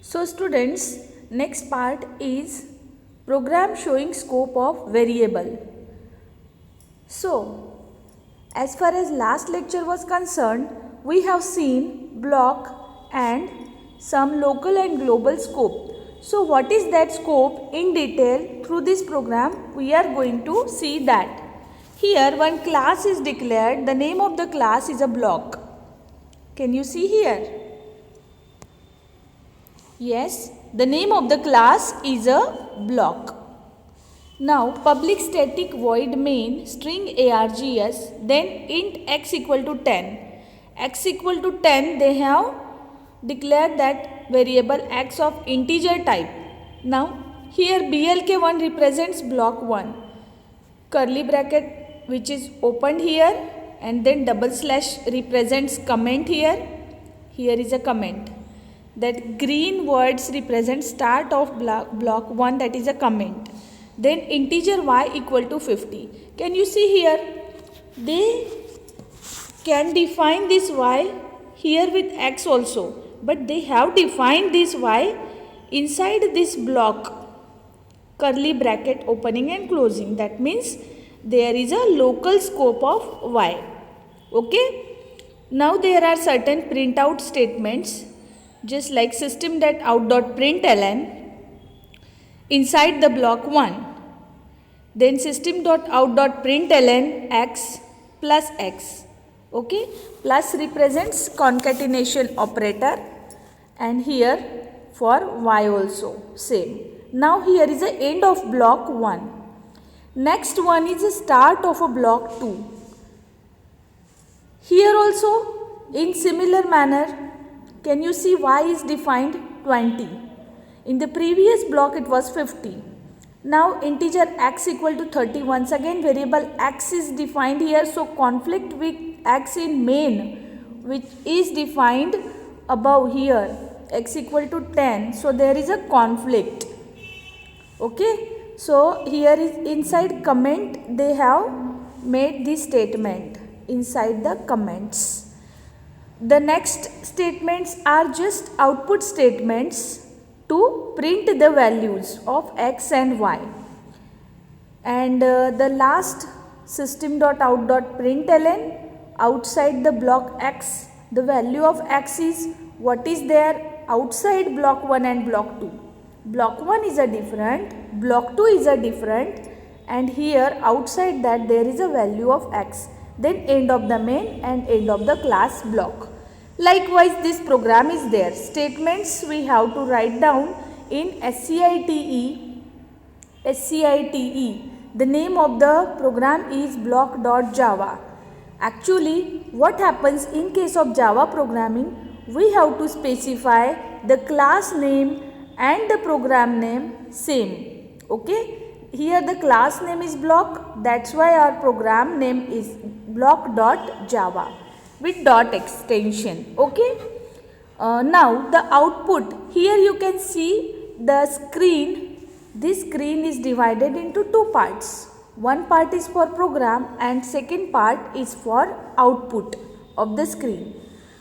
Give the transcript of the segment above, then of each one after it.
So students, next part is program showing scope of variable. So, as far as last lecture was concerned, we have seen block and some local and global scope. So, what is that scope in detail? Through this program, we are going to see that. Here, one class is declared. The name of the class is a block. Can you see here? Yes, the name of the class is a block. Now, public static void main string args, then int x equal to 10. X equal to 10, they have declared that variable x of integer type. Now, here blk1 represents block 1. Curly bracket which is opened here, and then double slash represents comment here. Here is a comment. That green words represent start of block 1, that is a comment. Then integer y equal to 50. Can you see here? They can define this y here with x also, but they have defined this y inside this block, curly bracket opening and closing. That means there is a local scope of y. Okay. Now there are certain printout statements, just like system.out.println inside the block 1. Then system.out.println x plus x. Okay. Plus represents concatenation operator, and here for y also same. Now here is the end of block 1. Next one is the start of a block 2. Here also in similar manner, can you see y is defined 20. In the previous block it was 50. Now integer x equal to 30. Once again variable x is defined here. So conflict with x in main, which is defined above here, x equal to 10. So there is a conflict. Okay. So here is inside comment, they have made this statement inside the comments. The next statements are just output statements to print the values of x and y. And the last system.out.println, outside the block x, the value of x is what is there outside block 1 and block 2. Block 1 is a different, block 2 is a different, and here outside that there is a value of x. Then end of the main and end of the class block. Likewise, this program is there. Statements we have to write down in SCITE. The name of the program is block.java. Actually, what happens in case of Java programming, we have to specify the class name and the program name same. Okay. Here the class name is block, that's why our program name is block.java with dot extension. Okay. Now the output, here you can see the screen. This screen is divided into two parts. One part is for program and second part is for output of the screen.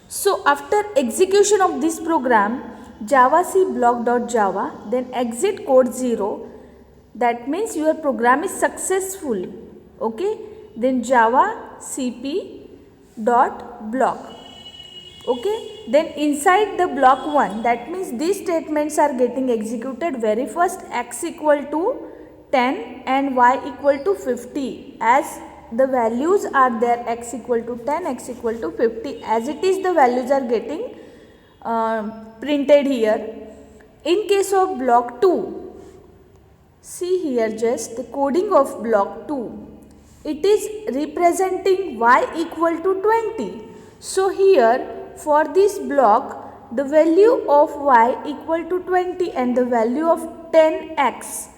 So after execution of this program, javac block.java, then exit code 0. That means your program is successful. Okay. Then java cp dot block. Okay. Then inside the block 1, that means these statements are getting executed very first, x equal to 10 and y equal to 50. As the values are there, x equal to 10, x equal to 50, as it is the values are getting printed here. In case of block 2, see here just the coding of block 2. It is representing y equal to 20. So here for this block, the value of y equal to 20 and the value of 10x.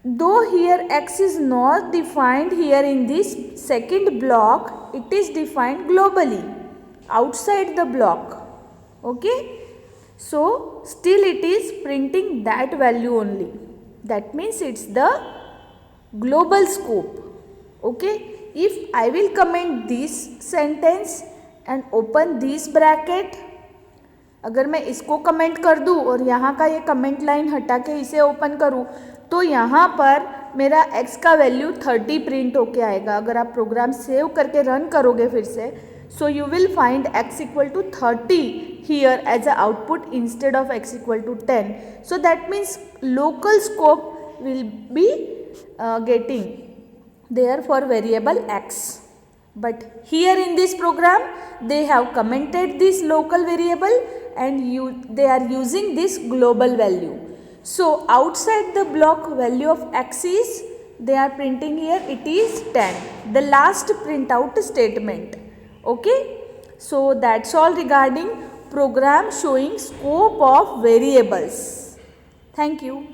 Though here x is not defined here in this second block, it is defined globally outside the block. Okay. So still it is printing that value only. That means it's the global scope. Okay. If I will comment this sentence and open this bracket, अगर मैं इसको comment कर दूँ और यहाँ का ये comment line हटा के इसे ओपन करूँ तो यहाँ पर मेरा x का वैल्यू 30 प्रिंट होके आएगा। अगर आप प्रोग्राम सेव करके रन करोगे फिर से, so you will find x equal to 30 here as a output instead of x equal to 10. So that means local scope will be getting there for variable x. But here in this program they have commented this local variable and they are using this global value. So outside the block value of x is, they are printing here it is 10, the last print out statement. Okay, so that's all regarding program showing scope of variables. Thank you.